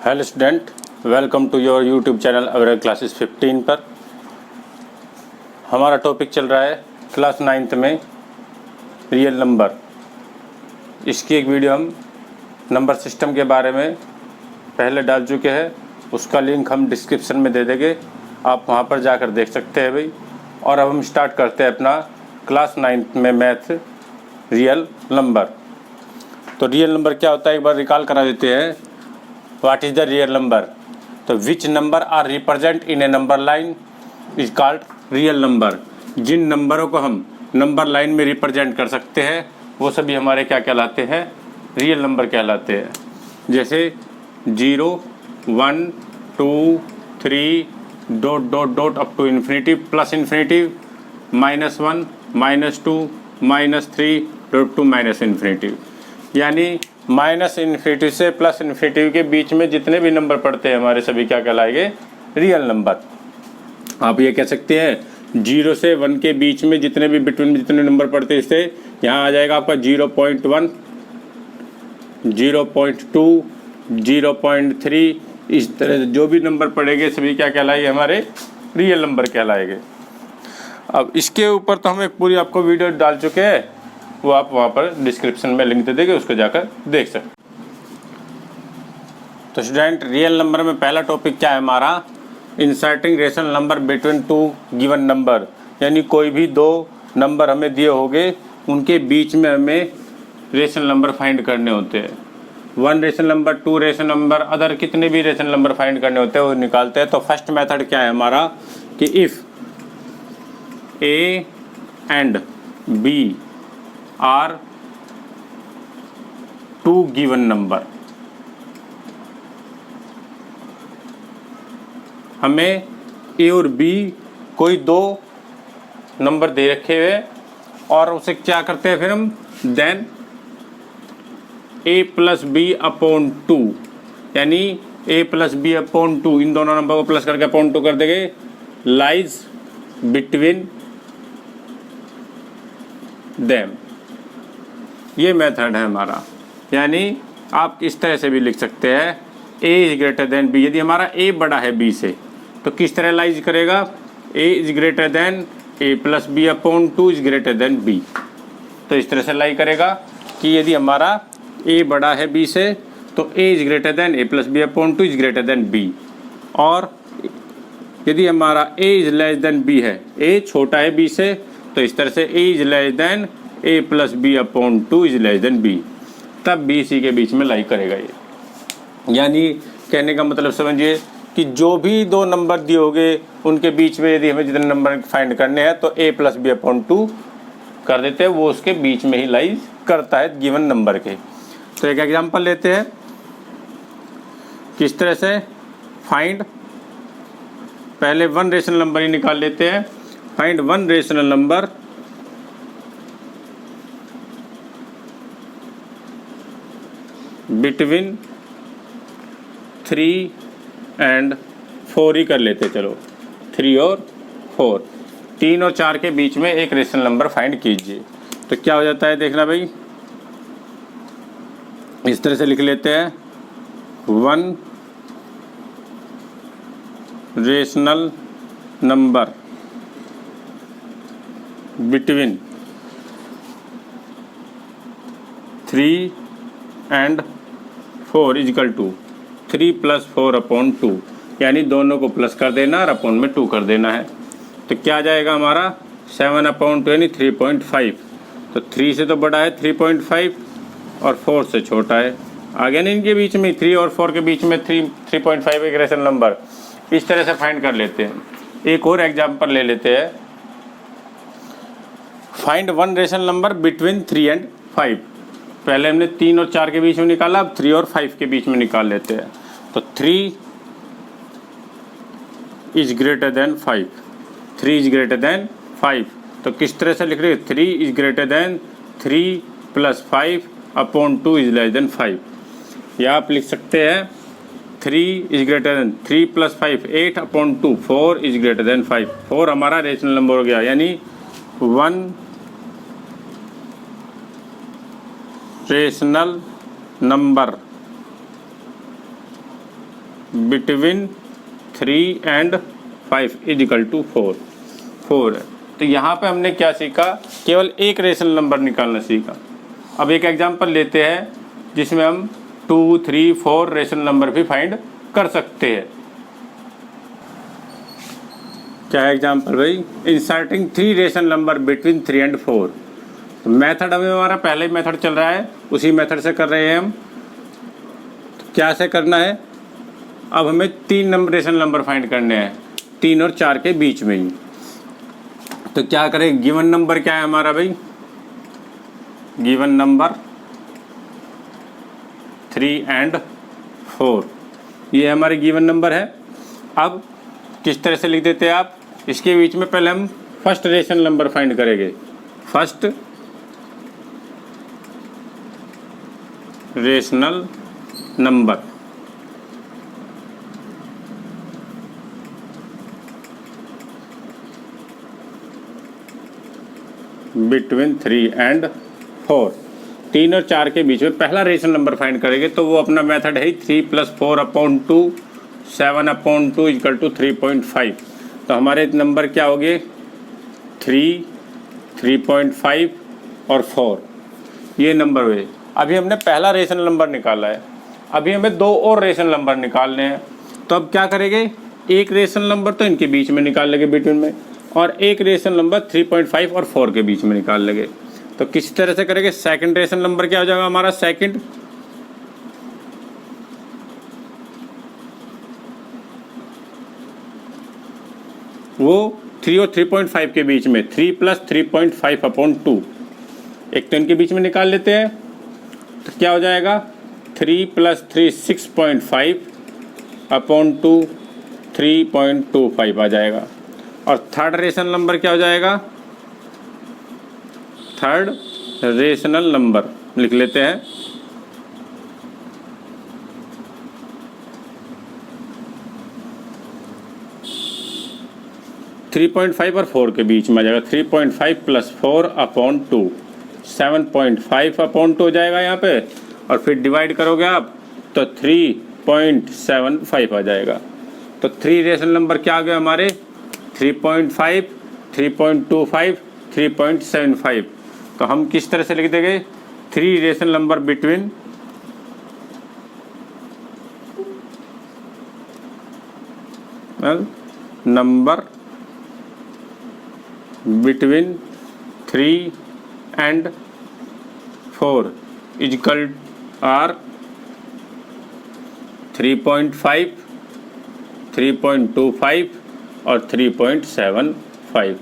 Hello student, welcome to your YouTube channel aware classes 15 पर। हमारा topic चल रहा है क्लास 9th में रियल नंबर। इसकी एक वीडियो हम नंबर सिस्टम के बारे में पहले डाल चुके हैं, उसका लिंक हम डिस्क्रिप्शन में दे देंगे, आप वहां पर जाकर देख सकते हैं भाई। और अब हम स्टार्ट करते हैं अपना क्लास 9th में मैथ रियल नंबर। तो रियल नंबर क्या होता है एक बार रिकॉल करा देते हैं। What is the real number? तो which number are represent in a number line is called real number। जिन नंबरों को हम नंबर लाइन में रिप्रेजेंट कर सकते हैं वो सभी हमारे क्या कहलाते हैं? रियल नंबर कहलाते हैं। जैसे 0, 1, 2, 3 dot dot dot up to infinity plus infinity -1, -2, -3 dot to minus infinity. यानी माइनस इन्फिनिटी से प्लस इन्फिनिटी के बीच में जितने भी नंबर पड़ते हैं हमारे सभी क्या कहलाएंगे? Real number. आप ये कह सकते हैं 0 से 1 के बीच में जितने भी बिटवीन जितने नंबर पड़ते हैं, इससे यहाँ आ जाएगा आपका 0.1, 0.2, 0.3। इस तरह से जो भी नंबर पड़ेंगे सभी क्या कहलाएंगे? हमारे रियल नंबर कहलाएंगे। अब इसके ऊपर तो हम एक पूरी आपको वीडियो डाल चुके हैं, वो आप वहाँ पर डिस्क्रिप्शन में लिंक दे देंगे, उसको जाकर देख सकते। तो स्टूडेंट, रियल नंबर में पहला टॉपिक क्या है हमारा? Inserting rational number between two given number. यानी कोई भी दो नंबर हमें दिए होंगे, उनके बीच में हमें रेशनल नंबर फाइंड करने होते हैं। 1 rational number, 2 rational number, other कितने भी रेशनल नंबर फाइंड करने होते हैं वो निकालते हैं। तो फर्स्ट मेथड क्या है हमारा कि if A and B are two given number. हमें ए और बी कोई दो नंबर दे रखे हुए और उसे क्या करते हैं फिर हम? देन ए प्लस बी अपॉन 2, यानी ए प्लस बी अपॉन 2, इन दोनों नंबर को प्लस करके अपॉन 2 कर देंगे, लाइज बिटवीन देम। ये मेथड है हमारा। यानी आप इस तरह से भी लिख सकते हैं a is greater than b। यदि हमारा a बड़ा है b से तो किस तरह लाइज करेगा? a is greater than a plus B upon 2 is greater than b। तो इस तरह से लाई करेगा कि यदि हमारा a बड़ा है b से तो a is greater than a plus B upon 2 is greater than b। और यदि हमारा a is less than b है, a छोटा है b से, तो इस तरह से a is less than a plus B upon 2 is less than b। तब b c के बीच में लाई करेगा ये। यानी कहने का मतलब समझिए कि जो भी दो नंबर दिए होंगे उनके बीच में यदि हमें जितने नंबर फाइंड करने हैं तो a प्लस बी अपॉन 2 कर देते हैं, वो उसके बीच में ही लाई करता है गिवन नंबर के। तो एक एग्जांपल लेते हैं किस तरह से फाइंड। पहले 1 रेशनल नंबर ही निकाल लेते हैं। Find 1 rational number between 3 and 4 ही कर लेते। चलो 3 और 4, 3 और 4 के बीच में एक रेशनल नंबर फाइंड कीजिए। तो क्या हो जाता है देखना भाई, इस तरह से लिख लेते हैं 1 rational number between 3 and 4 is equal to 3 + 4 upon 2। यानी दोनों को प्लस कर देना और अपॉन में 2 कर देना है। तो क्या आ जाएगा हमारा 7 अपॉन 2 यानी 3.5। तो 3 से तो बड़ा है 3.5 और 4 से छोटा है। आगे नहीं, इनके बीच में 3 और 4 के बीच में 3.5 एक रेशनल नंबर। इस तरह से फाइंड कर लेते हैं। एक और एग्जाम्पल ले लेते हैं। Find 1 rational number between 3 and 5। पहले हमने 3 और 4 के बीच में निकाला, अब 3 और 5 के बीच में निकाल लेते हैं। तो 3 is greater than 5, 3 is greater than 5। तो किस तरह से लिख रहे हैं? 3 is greater than 3 + 5 upon 2 is less than 5। या आप लिख सकते हैं 3 is greater than 3 + 5 8 upon 2 4 is greater than 5। 4 हमारा रेशनल नंबर हो गया। यानी 1 rational number between 3 and 5 is equal to 4 है। तो यहाँ पे हमने क्या सीखा, केवल एक रेशनल नंबर निकालना सीखा। अब एक एग्जांपल लेते हैं जिसमें हम 2, 3, 4 रेशनल नंबर भी फाइंड कर सकते हैं। क्या है एग्जांपल भाई, inserting 3 rational number between 3 and 4। तो मेथड हमें हमारा पहले ही मेथड चल रहा है, उसी मेथड से कर रहे हैं हम। तो क्या से करना है, अब हमें 3 रेशनल नंबर फाइंड करने हैं 3 और 4 के बीच में ही। तो क्या करें, गिवन नंबर क्या है हमारा भाई, गिवन नंबर 3 and 4, ये हमारे गिवन नंबर है। अब किस तरह से लिख देते हैं आप, इसके बीच में पहले हम फर्स्ट रेशनल नंबर फाइंड करेंगे। First rational number between 3 and 4, 3 और 4 के बीच में पहला रेशनल नंबर फाइंड करेंगे। तो वो अपना मेथड है 3 + 4/2 7/2 इक्वल टू 3.5। तो हमारे नंबर क्या हो गए, 3, 3.5 और 4, ये नंबर हुए। अभी हमने पहला रेशनल नंबर निकाला है, अभी हमें 2 और रेशनल नंबर निकालने हैं। तो अब क्या करेंगे, एक रेशनल नंबर तो इनके बीच में निकाल लेंगे बिटवीन में, और एक रेशनल नंबर 3.5 और 4 के बीच में निकाल लेंगे। तो किस तरह से करेंगे, सेकंड रेशनल नंबर क्या हो जाएगा हमारा, सेकंड वो 3 और 3.5 के बीच में 3 + 3.5/2, एक तो इनके बीच में निकाल लेते हैं। तो क्या हो जाएगा, 3 + 3 6.5/2 3.25 आ जाएगा। और थर्ड रेशनल नंबर क्या हो जाएगा, थर्ड रेशनल नंबर लिख लेते हैं 3.5 और 4 के बीच में आ जाएगा। 3.5 + 4/2 7.5/2 हो जाएगा यहाँ पे, और फिर डिवाइड करोगे आप तो 3.75 आ जाएगा। तो 3 रेशनल नंबर क्या आ गए हमारे, 3.5, 3.25, 3.75। तो हम किस तरह से लिख देंगे, 3 rational number between number between 3 and 4 equal are 3.5, 3.25 और 3.75।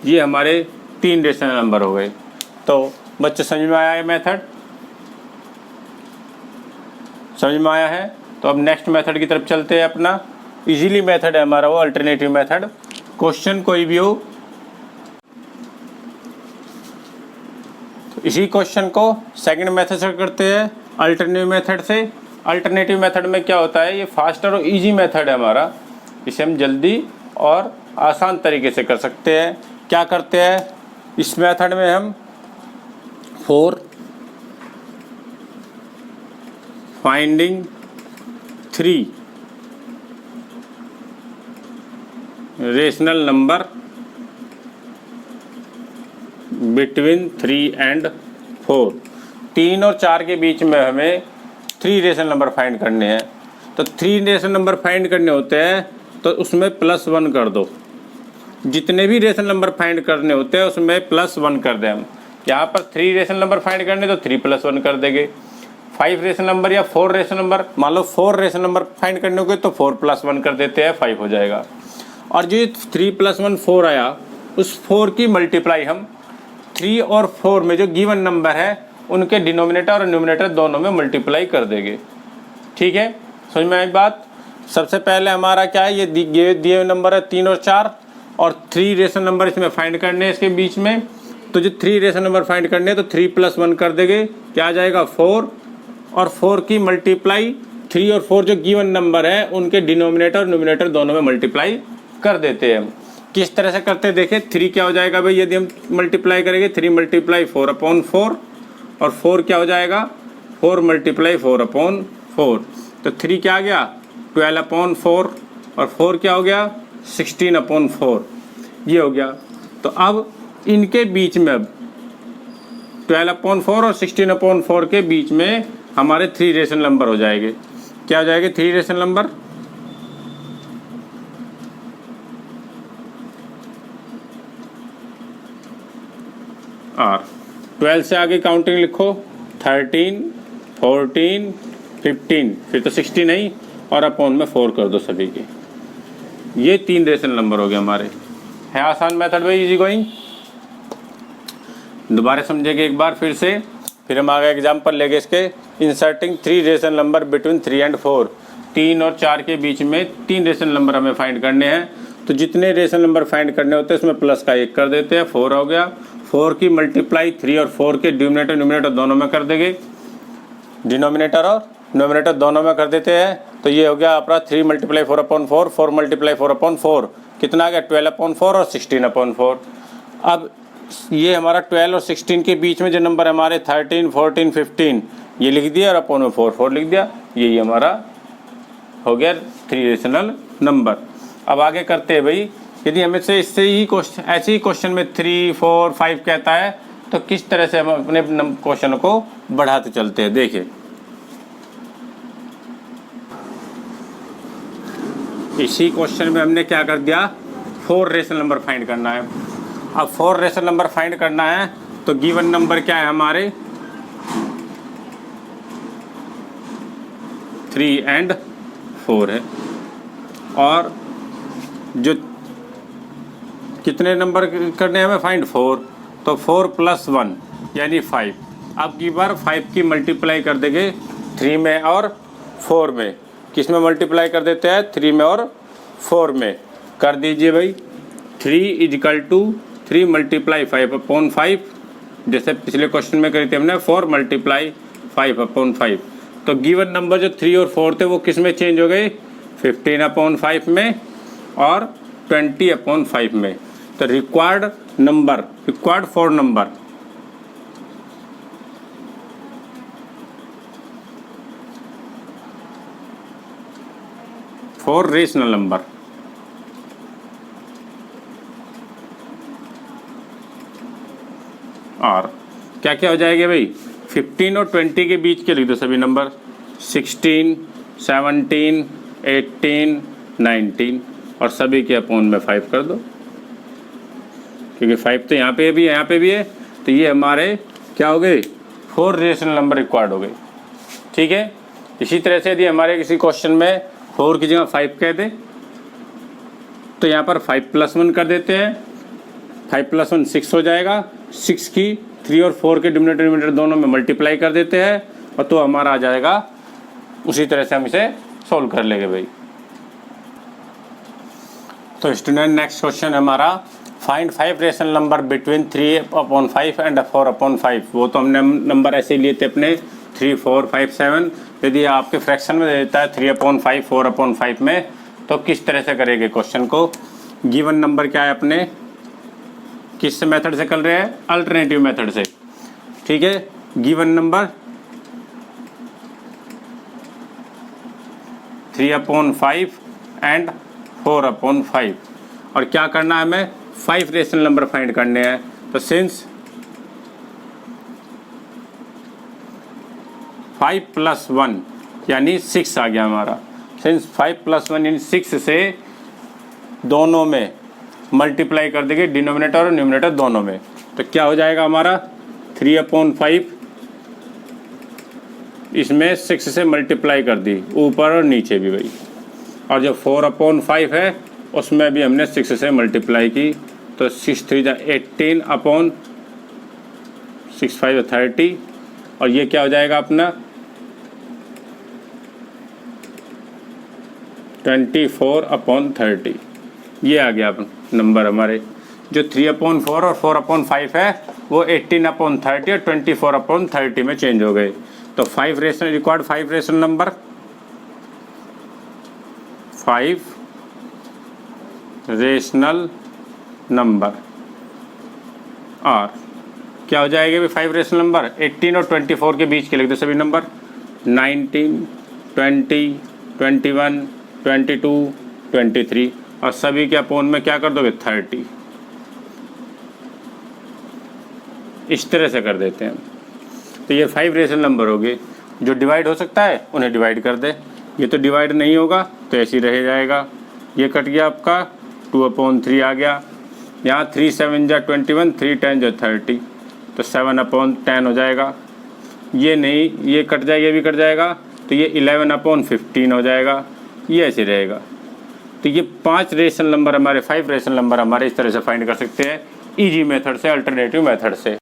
ये हमारे 3 रेशनल नंबर हो गए। तो बच्चे समझ में आया है मेथड, समझ में आया है। तो अब नेक्स्ट मेथड की तरफ चलते हैं। अपना इजीली मेथड है हमारा वो अल्टरनेटिव मेथड। क्वेश्चन कोई भी हो तो इसी क्वेश्चन को सेकंड मेथड से करते हैं, अल्टरनेटिव मेथड से। अल्टरनेटिव मेथड में क्या होता है, ये फास्टर और इजी मेथड है हमारा, इसे हम जल्दी और आसान तरीके से कर सकते हैं। क्या करते हैं, इस मेथड में हम 4 finding 3 rational number between 3 and 4, 3 और 4 के बीच में हमें 3 रेशनल नंबर फाइंड करने हैं। तो 3 रेशनल नंबर फाइंड करने होते हैं तो उसमें +1 कर दो। जितने भी रेशनल नंबर फाइंड करने होते हैं उसमें +1 कर दें हम। यहाँ पर 3 रेशनल नंबर फाइंड करने तो 3 + 1 कर देंगे। 5 रेशनल नंबर या 4 रेशनल नंबर, मान लो 4 रेशनल नंबर फाइंड करने होंगे तो 4 + 1 कर देते हैं, 5 हो जाएगा। और जो 3 + 1 4 आया, उस 4 की मल्टीप्लाई हम 3 और 4 में जो गिवन नंबर है उनके डिनोमिनेटर और न्यूमिनेटर दोनों में मल्टीप्लाई कर देंगे। ठीक है, समझ में आई बात। सबसे पहले हमारा क्या है, ये दिए हुए नंबर है 3 और 4, और 3 रेशनल नंबर इसमें फाइंड करने हैं इसके बीच में। तो जो 3 रेशनल नंबर फाइंड करने हैं तो 3 + 1 कर देंगे, क्या आ जाएगा 4, और 4 की मल्टीप्लाई 3 और 4 जो गिवन नंबर है उनके डिनोमिनेटर और न्यूमिनेटर दोनों में मल्टीप्लाई कर देते हैं हम। किस तरह से करते हैं देखिए, 3 क्या हो जाएगा भाई, यदि हम मल्टीप्लाई करेंगे 3 × 4/4, और 4 क्या हो जाएगा 4 × 4/4। तो 3 क्या आ गया 12/4 और 4 क्या हो गया 16/4, ये हो गया। तो अब इनके बीच में अब 12/4 और 16/4 के बीच में हमारे 3 रेशनल नंबर हो जाएंगे। क्या हो जाएंगे 3 रेशनल नंबर? और 12 से आगे काउंटिंग लिखो 13, 14, 15, फिर तो 16 नहीं, और अपॉन में 4 कर दो सभी के। ये 3 रेशनल नंबर हो गए हमारे। है आसान मेथड भाई, इजी गोइंग। दोबारा समझेंगे एक बार फिर से, फिर हम आगे एग्जाम्पल लेंगे इसके। Inserting 3 rational number between 3 and 4, 3 और 4 के बीच में 3 रेशनल नंबर हमें फाइंड करने हैं। तो जितने रेशनल नंबर फाइंड करने होते हैं उसमें प्लस का 1 कर देते हैं, 4 हो गया। 4 की मल्टीप्लाई 3 और 4 के डिनोमिनेटर न्यूमरेटर दोनों में कर देंगे, डिनोमिनेटर और न्यूमरेटर दोनों में कर देते हैं। तो ये हो गया अपना 3 × 4/4, 4 × 4/4, कितना आ गया 12/4 और 16/4। अब ये हमारा 12 और 16 के बीच में जो नंबर हमारे 13, 14, 15 ये लिख दिया और अपॉन में 4 लिख दिया। यही हमारा हो गया 3 रेशनल नंबर। अब आगे करते हैं भाई, यदि हमें से इससे ही क्वेश्चन, ऐसे ही क्वेश्चन में 3, 4, 5 कहता है तो किस तरह से हम अपने क्वेश्चन को बढ़ाते चलते हैं। देखिए इसी क्वेश्चन में हमने क्या कर दिया, 4 रेशनल नंबर फाइंड करना है। अब 4 रेशनल नंबर फाइंड करना है तो गिवन नंबर क्या है हमारे 3 and 4 है। और जो कितने नंबर करने हैं हमें फाइंड 4, तो 4 + 1 यानी 5। अब की बार 5 की मल्टीप्लाई कर देंगे 3 में और 4 में। किस में मल्टीप्लाई कर देते हैं 3 में और 4 में कर दीजिए भाई। 3 = 3 × 5/5, जैसे पिछले क्वेश्चन में करी थी हमने 4 × 5/5। तो गिवन नंबर जो 3 और 4 थे वो किस में चेंज हो गए 15/5 में और 20/5 में। तो required 4 number for rational number और क्या क्या हो जाएगा भाई 15 और 20 के बीच के लिख दो सभी नंबर 16, 17, 18, 19 और सभी के अपॉन में 5 कर दो, क्योंकि 5 तो यहाँ पे भी है यहाँ पे भी है। तो ये हमारे क्या हो गए 4 रेशनल नंबर रिक्वायर्ड हो गए। ठीक है, इसी तरह से यदि हमारे किसी क्वेश्चन में 4 की जगह 5 कह दे तो यहाँ पर 5 + 1 कर देते हैं। 5 + 1 6 हो जाएगा। 6 की 3 और 4 के डिनोमिनेटर दोनों में मल्टीप्लाई कर देते हैं और तो हमारा आ जाएगा। उसी तरह से हम इसे सोल्व कर लेंगे भाई। तो स्टूडेंट नेक्स्ट क्वेश्चन हमारा find 5 rational number between 3/5 and 4/5। वो तो हमने नंबर ऐसे लिए थे अपने 3, 4, 5, 7। यदि आपके फ्रैक्शन में दे देता है 3/5, 4/5 में तो किस तरह से करेंगे क्वेश्चन को। गिवन नंबर क्या है अपने किस मेथड से कर रहे हैं अल्टरनेटिव मेथड से। ठीक है, गिवन नंबर 3/5 and 4/5 और क्या करना है हमें 5 रेशनल नंबर फाइंड करने हैं। तो सिंस 5 + 1 यानी 6 आ गया हमारा। सिंस 5 + 1 यानी 6 से दोनों में मल्टीप्लाई कर देंगे डिनोमिनेटर और न्यूमरेटर दोनों में। तो क्या हो जाएगा हमारा 3/5 इसमें 6 से मल्टीप्लाई कर दी ऊपर और नीचे भी भाई। और जो 4/5 है उसमें भी हमने 6 से मल्टीप्लाई की। तो 6 × 3 = 18 अपॉन 6 × 5 = 30 और ये क्या हो जाएगा अपना 24/30। ये आ गया नंबर हमारे। जो 3/4 और 4/5 है वो 18/30 और 24/30 में चेंज हो गए। तो 5 rational required 5 rational number 5 rational number और क्या हो जाएगा भी 5 रेशनल नंबर 18 और 24 के बीच के लिख दो सभी नंबर 19, 20, 21, 22, 23 और सभी के अपोन में क्या कर दोगे 30। इस तरह से कर देते हैं। तो ये 5 रेशनल नंबर हो गए। जो डिवाइड हो सकता है उन्हें डिवाइड कर दे। ये तो डिवाइड नहीं होगा तो ऐसे ही रह जाएगा। ये कट गया आपका 2/3 आ गया। यहाँ 3 7 जा 21, 3 10 जा 30 तो 7/10 हो जाएगा। ये नहीं, ये कट जाएगा, ये भी कट जाएगा तो ये 11/15 हो जाएगा। ये ऐसे रहेगा। तो ये 5 रेशनल नंबर हमारे 5 रेशनल नंबर हमारे इस तरह से फाइंड कर सकते हैं इजी मेथड से, अल्टरनेटिव मेथड से।